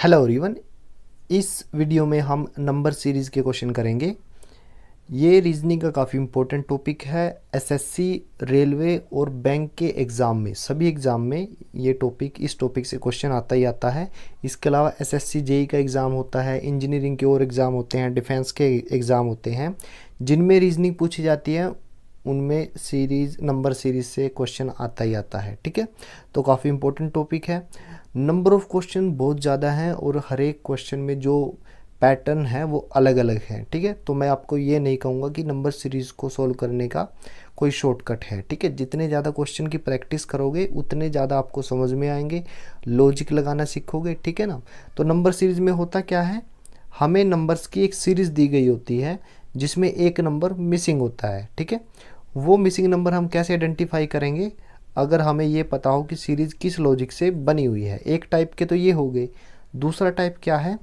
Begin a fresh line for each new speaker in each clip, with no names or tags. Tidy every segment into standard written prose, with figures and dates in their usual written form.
Hello everyone. इस video में हम नंबर सीरीज़ के क्वेश्चन करेंगे। ये रीजनिंग का काफ़ी इम्पोर्टेंट टॉपिक है। एसएससी, रेलवे और बैंक के एग्ज़ाम में, सभी एग्ज़ाम में ये टॉपिक, इस टॉपिक से क्वेश्चन आता ही आता है। इसके अलावा एसएससी जेई का एग्ज़ाम होता है, इंजीनियरिंग के और एग्ज़ाम होते हैं, डिफेंस के एग्ज़ाम होते हैं जिनमें रीजनिंग पूछी जाती है। उनमें नंबर सीरीज़ से क्वेश्चन आता ही आता है। ठीक है, तो काफ़ी इम्पोर्टेंट टॉपिक है। नंबर ऑफ़ क्वेश्चन बहुत ज़्यादा हैं और हर एक क्वेश्चन में जो पैटर्न है वो अलग अलग है। ठीक है, तो मैं आपको ये नहीं कहूँगा कि नंबर सीरीज़ को सॉल्व करने का कोई शॉर्टकट है। ठीक है, जितने ज़्यादा क्वेश्चन की प्रैक्टिस करोगे उतने ज़्यादा आपको समझ में आएंगे, लॉजिक लगाना सीखोगे। ठीक है ना। तो नंबर सीरीज़ में होता क्या है, हमें नंबर्स की एक सीरीज़ दी गई होती है जिसमें एक नंबर मिसिंग होता है। ठीक है, वो मिसिंग नंबर हम कैसे आइडेंटिफाई करेंगे, अगर हमें ये पता हो कि सीरीज़ किस लॉजिक से बनी हुई है। एक टाइप के तो ये हो गए। दूसरा टाइप क्या है,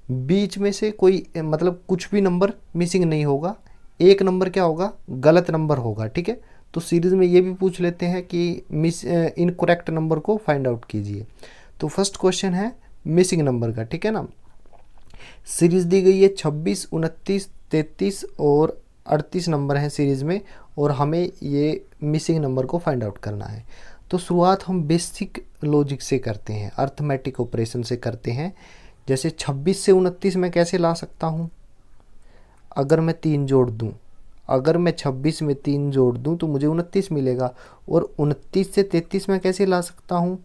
बीच में से कोई मतलब कुछ भी नंबर मिसिंग नहीं होगा, एक नंबर क्या होगा, गलत नंबर होगा। ठीक है, तो सीरीज़ में ये भी पूछ लेते हैं कि इनकरेक्ट नंबर को फाइंड आउट कीजिए। तो फर्स्ट क्वेश्चन है मिसिंग नंबर का। ठीक है ना। सीरीज़ दी गई है 26, 29, 33 और 38 नंबर हैं सीरीज़ में, और हमें ये मिसिंग नंबर को फाइंड आउट करना है। तो शुरुआत हम बेसिक लॉजिक से करते हैं, अर्थमेटिक ऑपरेशन से करते हैं। जैसे 26 से 29 मैं कैसे ला सकता हूँ, अगर मैं 3 जोड़ दूँ, अगर मैं 26 में 3 जोड़ दूँ तो मुझे 29 मिलेगा। और 29 से 33 मैं कैसे ला सकता हूँ,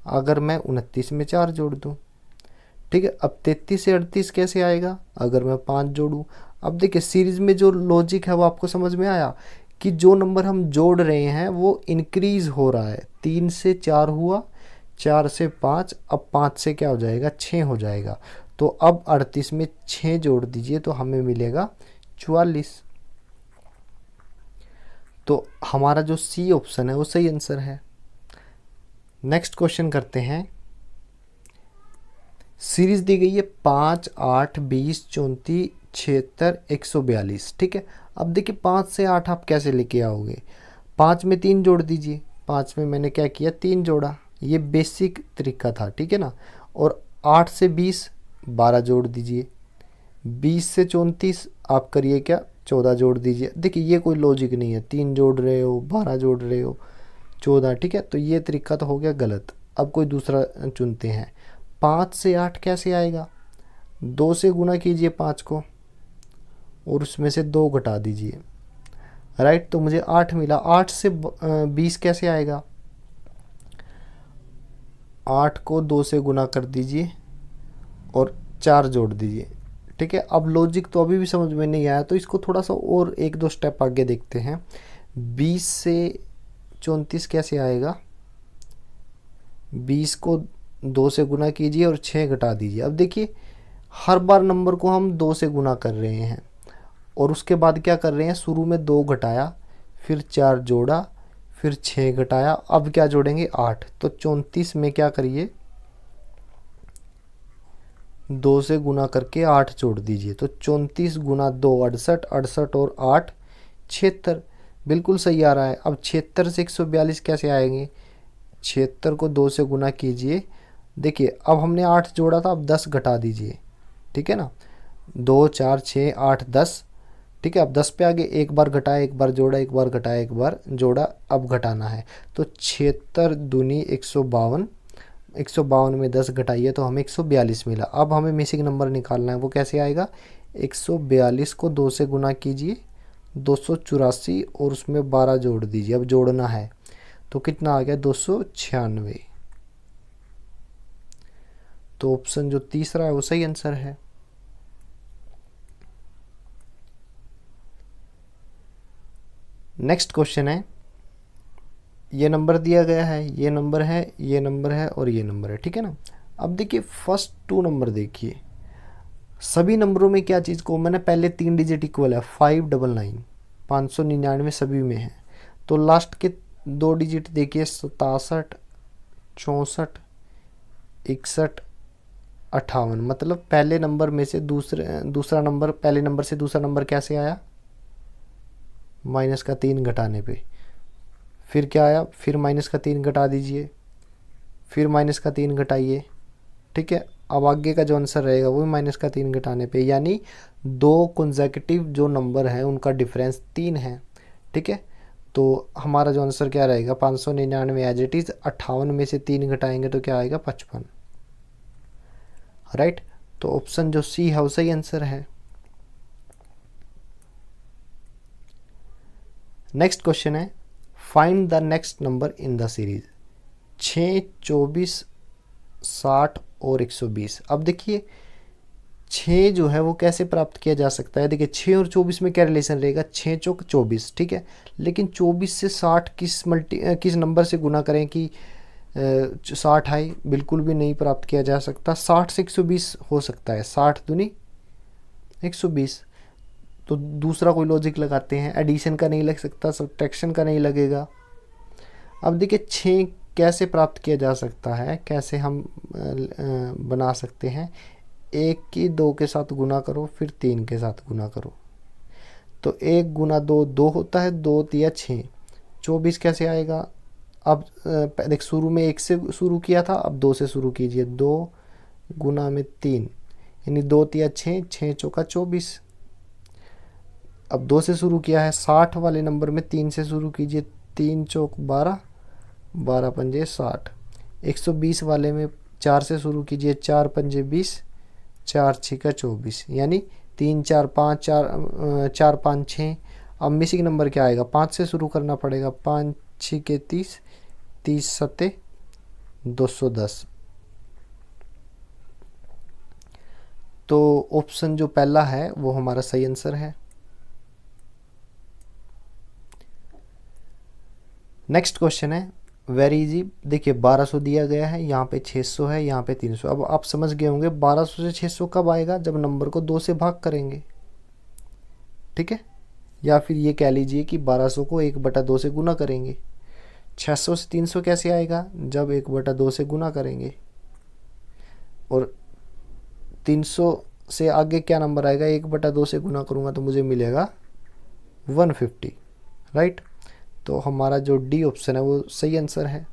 अगर मैं 29 में 4 जोड़ दूँ। ठीक है, अब 33 से 38 कैसे आएगा, अगर मैं 5 जोड़ूँ। अब देखिए सीरीज़ में जो लॉजिक है वो आपको समझ में आया कि जो नंबर हम जोड़ रहे हैं वो इंक्रीज़ हो रहा है। 3 से 4 हुआ, 4 से 5, अब 5 से क्या हो जाएगा, 6 हो जाएगा। तो अब 38 में 6 जोड़ दीजिए तो हमें मिलेगा 44। तो हमारा जो सी ऑप्शन है वो सही आंसर है। नेक्स्ट क्वेश्चन करते हैं। सीरीज दी गई है 5, 8, 20, 34, 76, 142। ठीक है, अब देखिए 5 से 8 आप कैसे लेके आओगे, 5 में 3 जोड़ दीजिए। 5 में मैंने क्या किया, 3 जोड़ा, ये बेसिक तरीका था। ठीक है ना। और 8 से 20, 12 जोड़ दीजिए। 20 से 34 आप करिए क्या, 14 जोड़ दीजिए। देखिए ये कोई लॉजिक नहीं है, 3 जोड़ रहे हो, 12 जोड़ रहे हो, 14। ठीक है, तो ये तरीका तो हो गया गलत। अब कोई दूसरा चुनते हैं। 5 से 8 कैसे आएगा, 2 से गुना कीजिए 5 को और उसमें से 2 घटा दीजिए। राइट, तो मुझे 8 मिला। 8 से 20 कैसे आएगा, 8 को 2 से गुना कर दीजिए और 4 जोड़ दीजिए। ठीक है, अब लॉजिक तो अभी भी समझ में नहीं आया, तो इसको थोड़ा सा और एक दो स्टेप आगे देखते हैं। 20 से 34 कैसे आएगा, 20 को 2 से गुना कीजिए और 6 घटा दीजिए। अब देखिए हर बार नंबर को हम 2 से गुना कर रहे हैं और उसके बाद क्या कर रहे हैं, शुरू में 2 घटाया, फिर 4 जोड़ा, फिर 6 घटाया, अब क्या जोड़ेंगे, 8। तो 34 में क्या करिए, 2 से गुना करके 8 जोड़ दीजिए। तो 34 गुना 2 68, 68 और 8 76। बिल्कुल सही आ रहा है। अब 76 से 142 कैसे आएंगे, 76 को 2 से गुना कीजिए। देखिए अब हमने 8 जोड़ा था, अब 10 घटा दीजिए। ठीक है ना, 2, 4, 6, 8, 10। ठीक है, अब 10 पे आगे एक बार घटाया, एक बार जोड़ा, एक बार घटाया, एक बार जोड़ा, अब घटाना है। तो 76 दूनी 152, 152 में 10 घटाइए तो हमें 142 मिला। अब हमें मिसिंग नंबर निकालना है, वो कैसे आएगा, 142 को 2 से गुना कीजिए, 284 और उसमें 12 जोड़ दीजिए। अब जोड़ना है तो कितना आ गया, 296। तो ऑप्शन जो तीसरा है वो सही आंसर है। नेक्स्ट क्वेश्चन है, ये नंबर दिया गया है, ये नंबर है, ये नंबर है और ये नंबर है। ठीक है ना। अब देखिए फर्स्ट 2 नंबर देखिए, सभी नंबरों में क्या चीज़ को मैंने पहले 3 डिजिट इक्वल है, 599, 599 सभी में है। तो लास्ट के 2 डिजिट देखिए, 67, 64, 61, 58। मतलब पहले नंबर में से दूसरा नंबर, पहले नंबर से दूसरा नंबर कैसे आया, माइनस का 3 घटाने पे। फिर क्या आया, फिर माइनस का 3 घटा दीजिए, फिर माइनस का 3 घटाइए। ठीक है, अब आगे का जो आंसर रहेगा वो भी माइनस का 3 घटाने पे, यानी 2 कंसेक्यूटिव जो नंबर हैं उनका डिफरेंस 3 है। ठीक है, तो हमारा जो आंसर क्या रहेगा 599 एज इट इज़, 58 में से 3 घटाएंगे तो क्या आएगा 55। राइट, तो ऑप्शन जो सी है वो सही आंसर है। नेक्स्ट क्वेश्चन है, find the next number in the series. 6, 24, 60 और 120। अब देखिए 6 जो है वो कैसे प्राप्त किया जा सकता है। देखिए 6 और 24 में क्या रिलेशन रहेगा, 6 चौक 24। ठीक है, लेकिन 24 से 60 किस नंबर से गुना करें कि 60 आए, बिल्कुल भी नहीं प्राप्त किया जा सकता। 60 से 120 हो सकता है, 60 दूनी 120। तो दूसरा कोई लॉजिक लगाते हैं, एडिशन का नहीं लग सकता, सब्ट्रैक्शन का नहीं लगेगा। अब देखिए 6 कैसे प्राप्त किया जा सकता है, कैसे हम बना सकते हैं। 1 की 2 के साथ गुना करो, फिर 3 के साथ गुना करो, तो 1 गुना 2 2 होता है, 2 तिया 6, 24 कैसे आएगा। अब देख शुरू में 1 से शुरू किया था, अब 2 से शुरू कीजिए, 2 गुना में 3 यानी 2 तिया 6, 6 चौका 24। अब 2 से शुरू किया है, 60 वाले नंबर में 3 से शुरू कीजिए, 3 चौक 12, 12 पंजे 60। 120 वाले में 4 से शुरू कीजिए, 4 पंजे 20, 4 छिका 24, यानी 3 4 5 4 5 6। अब मिसिंग नंबर क्या आएगा, 5 से शुरू करना पड़ेगा, 5 छिके 30, 30 सत्ते 210। तो ऑप्शन जो पहला है वो हमारा सही आंसर है। नेक्स्ट क्वेश्चन है वेरी इजी। देखिए 1200 दिया गया है, यहाँ पे 600 है, यहाँ पे 300। अब आप समझ गए होंगे 1200 से 600 कब आएगा, जब नंबर को 2 से भाग करेंगे। ठीक है, या फिर ये कह लीजिए कि 1200 को 1/2 से गुना करेंगे। 600 से 300 कैसे आएगा, जब 1/2 से गुना करेंगे। और 300 से आगे क्या नंबर आएगा, 1/2 से गुना करूँगा तो मुझे मिलेगा 150। राइट, तो हमारा जो डी ऑप्शन है वो सही आंसर है।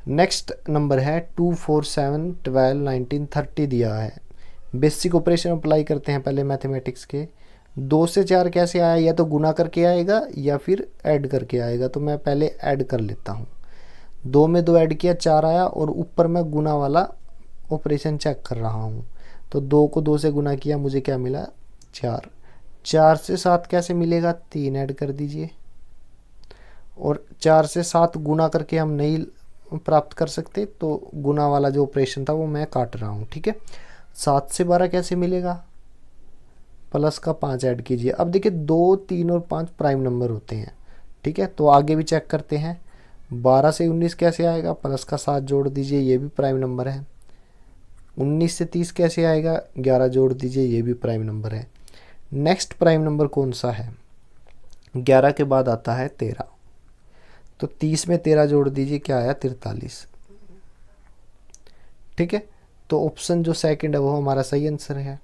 नेक्स्ट नंबर है 2 4 7 12 19 30 दिया है। बेसिक ऑपरेशन अप्लाई करते हैं पहले मैथमेटिक्स के। 2 से 4 कैसे आया, या तो गुना करके आएगा या फिर ऐड करके आएगा, तो मैं पहले ऐड कर लेता हूँ। 2 में 2 ऐड किया 4 आया, और ऊपर मैं गुना वाला ऑपरेशन चेक कर रहा हूँ। तो 2 को 2 से गुना किया, मुझे क्या मिला 4। 4 से 7 कैसे मिलेगा, 3 ऐड कर दीजिए। और 4 से 7 गुना करके हम नहीं प्राप्त कर सकते, तो गुना वाला जो ऑपरेशन था वो मैं काट रहा हूँ। ठीक है, 7 से 12 कैसे मिलेगा, प्लस का 5 ऐड कीजिए। अब देखिए 2 3 और 5 प्राइम नंबर होते हैं। ठीक है, तो आगे भी चेक करते हैं। 12 से 19 कैसे आएगा, प्लस का 7 जोड़ दीजिए, ये भी प्राइम नंबर है। 19 से 30 कैसे आएगा, 11 जोड़ दीजिए, ये भी प्राइम नंबर है। नेक्स्ट प्राइम नंबर कौन सा है, 11 के बाद आता है 13, तो 30 में 13 जोड़ दीजिए, क्या आया 43। ठीक है, तो ऑप्शन जो सेकंड है वो हमारा सही आंसर है।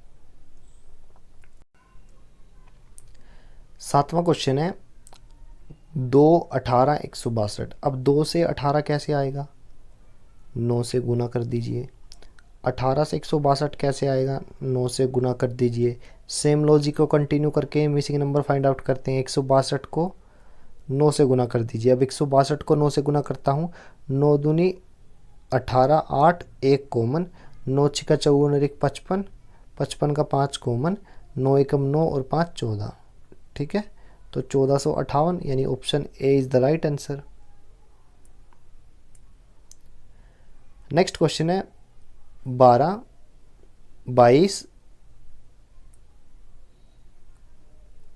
7वां क्वेश्चन है 2 18 162। अब 2 से 18 कैसे आएगा, 9 से गुना कर दीजिए। 18 से 162 कैसे आएगा, 9 से गुना कर दीजिए। सेम लॉजिक को कंटिन्यू करके मिसिंग नंबर फाइंड आउट करते हैं। 162 को 9 से गुना कर दीजिए। अब 162 को 9 से गुना करता हूँ, 9 दूनी 18, 8 1 कॉमन, 9 छिका 54 और 1 55, 55 का 5 कॉमन, 9 एकम 9 और 5 14। ठीक है, तो 1458 यानी option A is the right answer. Next question है 12 22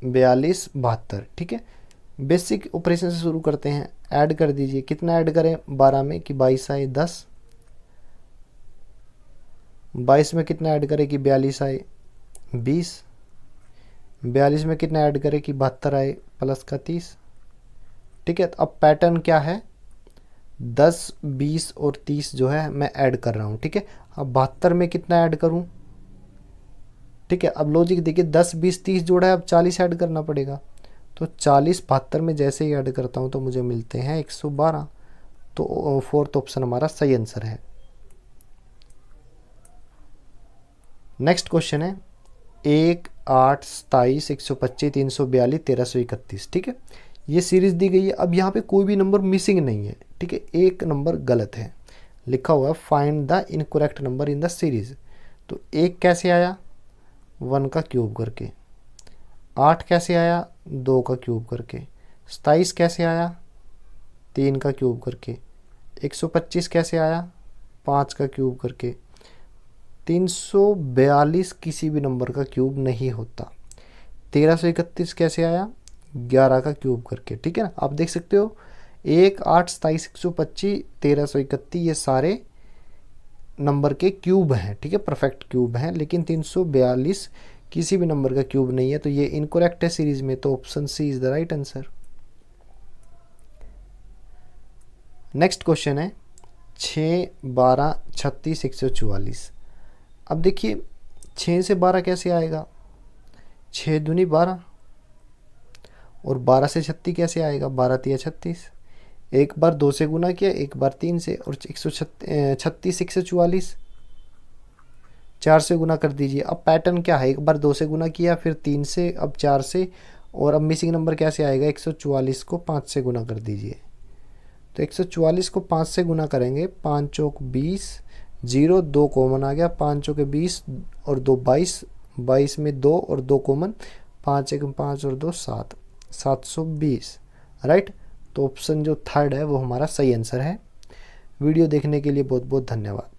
42 72। ठीक है, बेसिक ऑपरेशन से शुरू करते हैं। ऐड कर दीजिए, कितना ऐड करें 12 में कि 22 आए 10, 22 में कितना ऐड करें कि 42 आए 20, 42 में कितना ऐड करें कि 72 आए प्लस का 30। ठीक है, तो अब पैटर्न क्या है, 10 20 और 30 जो है मैं ऐड कर रहा हूँ। ठीक है, अब 72 में कितना ऐड करूँ। ठीक है, अब लॉजिक देखिए 10 20 30 जोड़ा है, अब 40 ऐड करना पड़ेगा। तो 40 72 में जैसे ही ऐड करता हूँ तो मुझे मिलते हैं 112। तो फोर्थ ऑप्शन हमारा सही आंसर है। नेक्स्ट क्वेश्चन है 1, 8, 27, 125, 342, 1331। ठीक है, ये सीरीज दी गई है। अब यहाँ पे कोई भी नंबर मिसिंग नहीं है। ठीक है, एक नंबर गलत है, लिखा हुआ है find the incorrect number in the series. तो 1 कैसे आया, 1 का क्यूब करके। 8 कैसे आया, 2 का क्यूब करके। 27 कैसे आया, 3 का क्यूब करके। 125 कैसे आया, 5 का क्यूब करके। 342 किसी भी नंबर का क्यूब नहीं होता। 1331 कैसे आया, 11 का क्यूब करके। ठीक है ना, आप देख सकते हो 1, 8, 27, 125, 1331 ये सारे नंबर के क्यूब हैं। ठीक है, परफेक्ट क्यूब हैं, लेकिन 342 किसी भी नंबर का क्यूब नहीं है, तो ये इनकरेक्ट है सीरीज में। तो option C is the right answer. Next question है 6, 12, 36, 144। अब देखिए 6 से 12 कैसे आएगा, 6 दूनी 12, और 12 से 36 कैसे आएगा, 12 तिया 36। एक बार 2 से गुना किया, एक बार 3 से, और 136 144 4 से गुना कर दीजिए। अब पैटर्न क्या है, एक बार 2 से गुना किया, फिर 3 से, अब 4 से, और अब मिसिंग नंबर कैसे आएगा, 144 को 5 से गुना कर दीजिए। तो 144 को 5 से गुना करेंगे, 5 चौक 20, 0 2 कॉमन आ गया, 5 चौके 20 और 2 22, 22 में 2 और 2 कॉमन, 5 1 5 और 2 7, 720। राइट, तो ऑप्शन जो थर्ड है वो हमारा सही आंसर है। वीडियो देखने के लिए बहुत बहुत धन्यवाद।